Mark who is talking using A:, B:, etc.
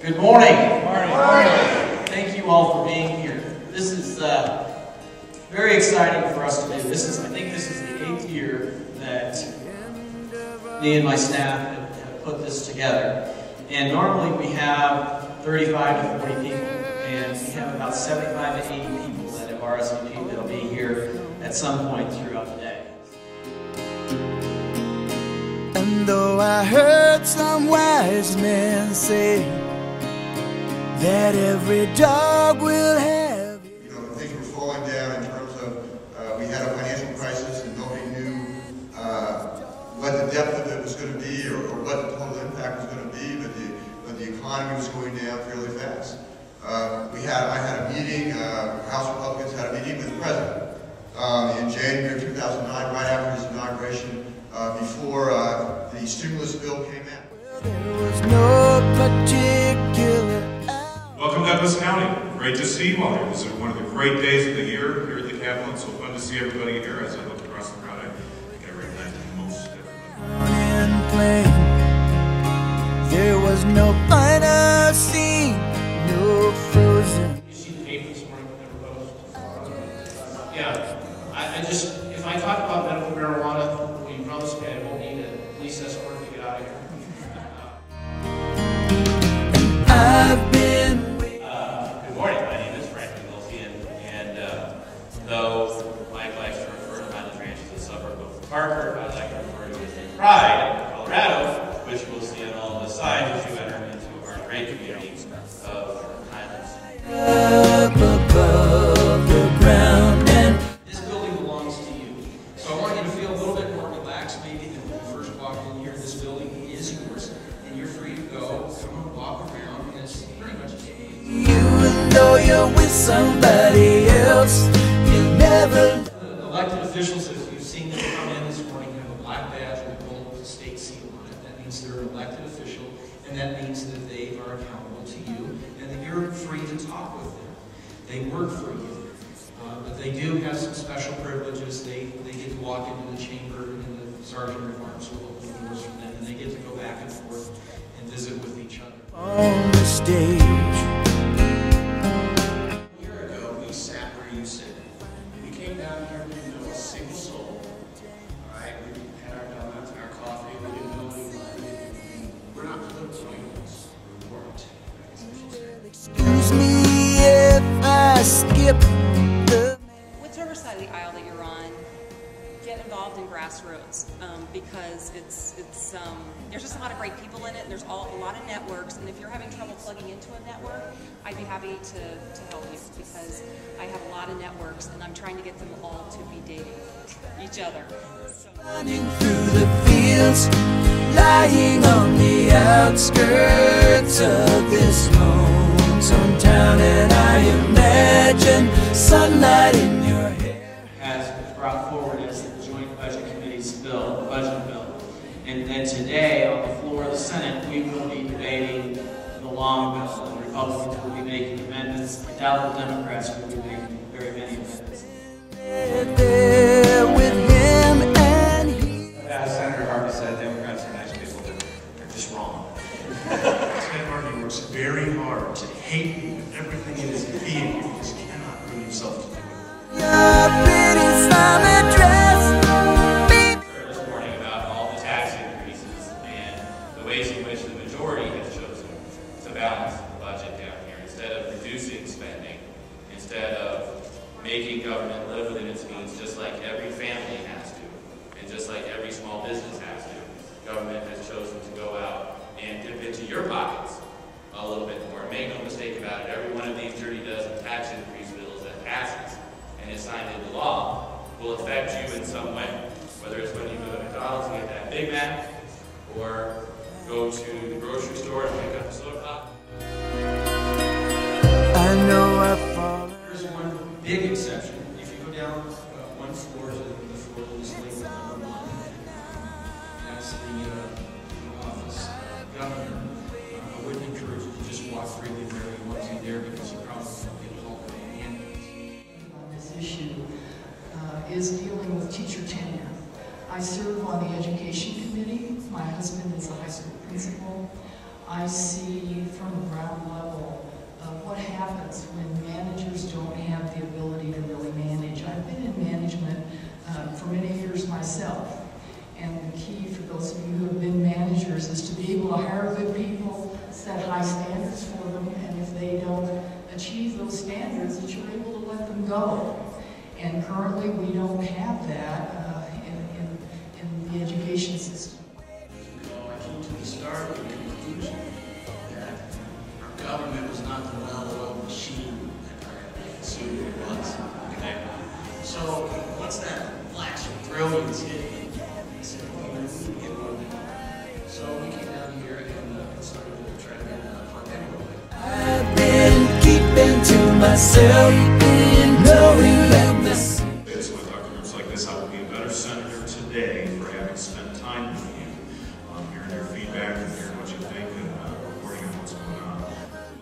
A: Good morning.
B: Good morning.
A: Thank you all for being here. This is very exciting for us to do. I think this is the 8th year that me and my staff have put this together. And normally we have 35 to 40 people, and we have about 75 to 80 people that have RSVP'd that'll be here at some point throughout the day.
C: And though I heard some wise men say that every dog will have...
D: Things were falling down in terms of we had a financial crisis and nobody knew what the depth of it was going to be or what the total impact was going to be, but the economy was going down fairly fast. I had a meeting, House Republicans had a meeting with the President in January 2009, right after his inauguration, before the stimulus bill came in.
C: There was no particular...
B: Welcome to Douglas County. Great to see you all here. This is one of the great days of the year here at the Capitol. It's so fun to see everybody here. As I look across the crowd, I think I recognize most everybody.
C: There was no final scene, no frozen.
A: You see the paper this morning, yeah, if I talk about medical marijuana, will you promise me I won't need a police escort to get out of here?
C: I've been...
E: Good morning, my name is Franklin Wilfian, and though Mike likes to refer to Highlands Ranch as a suburb of Parker, I like to refer to it as Pride, Colorado, which you will see on all of the signs as you enter into our great community of Highlands.
C: Up above the ground and...
A: This building belongs to you. So I want you to feel a little bit more relaxed maybe than when you first walked in here. This building is yours, and you're free to go, come and walk around, and it's pretty much
C: Even though you're with somebody else, you'll never...
A: Elected officials, as you've seen them come in this morning, have a black badge with a gold state seal on it. That means they're an elected official, and that means that they are accountable to you, and that you're free to talk with them. They work for you. But they do have some special privileges. They get to walk into the chamber, and the sergeant of arms will open the doors for them, and they get to go back and forth and visit with each other.
C: On the stage.
A: A year ago, we sat where you sit. We came down here, we didn't know a single soul. All right, we had our donuts and our coffee, we didn't know anyone. We're not political animals. We weren't.
C: Excuse me if I skip the...
F: Whichever side of the aisle that you're on, get involved in grassroots because there's just a lot of great people in it. There's a lot of networks, and if you're having trouble plugging into a network, I'd be happy to help you because I have a lot of networks, and I'm trying to get them all to be dating each other. So.
C: Running through the fields, lying on the outskirts of this lonesome town, and I imagine sunlight in your hair.
A: As brought forward as the Joint Budget Committee's bill, the budget bill. And then today, on the floor of the Senate, we will be debating the long bill. The Republicans will be making amendments. I doubt the Democrats will be making very many amendments.
C: There with him and he...
E: As Senator Harvey said, Democrats are nice people, they're just wrong.
B: Ted Harvey works very hard to hate you with everything it is to be in you. He just cannot bring himself to do it.
C: Your pretty summer dress.
E: This morning about all the tax increases and the ways in which the majority has chosen to balance the budget down here. Instead of reducing spending, instead of making government live within its means just like every family has to, and just like every small business has to, government has chosen to go out and dip into your pockets a little bit more. Make no mistake about it, every one of these dirty dozen tax increase bills that passes and is signed into law will affect you in some way. Whether it's when you go to McDonald's and get that Big Mac, or go to the grocery store and pick up a soda pop.
C: I know I've fallen.
A: There's one big exception. If you go down one floor to the floor of this label number 1, that's the office governor. I wouldn't encourage you to just walk freely wherever you want to there because you probably won't get called by an ambulance.
G: On this issue is dealing with teacher tenure. I serve on the education committee. My husband is a high school principal. I see from the ground education system.
H: I came to the start of the conclusion that our government was not the well-oiled machine that I assumed it was. Okay? So once that flash of brilliance hit me, I said, well, we need to get more than that. So we came down here and started to try to get Harvey.
C: I've been keeping to myself.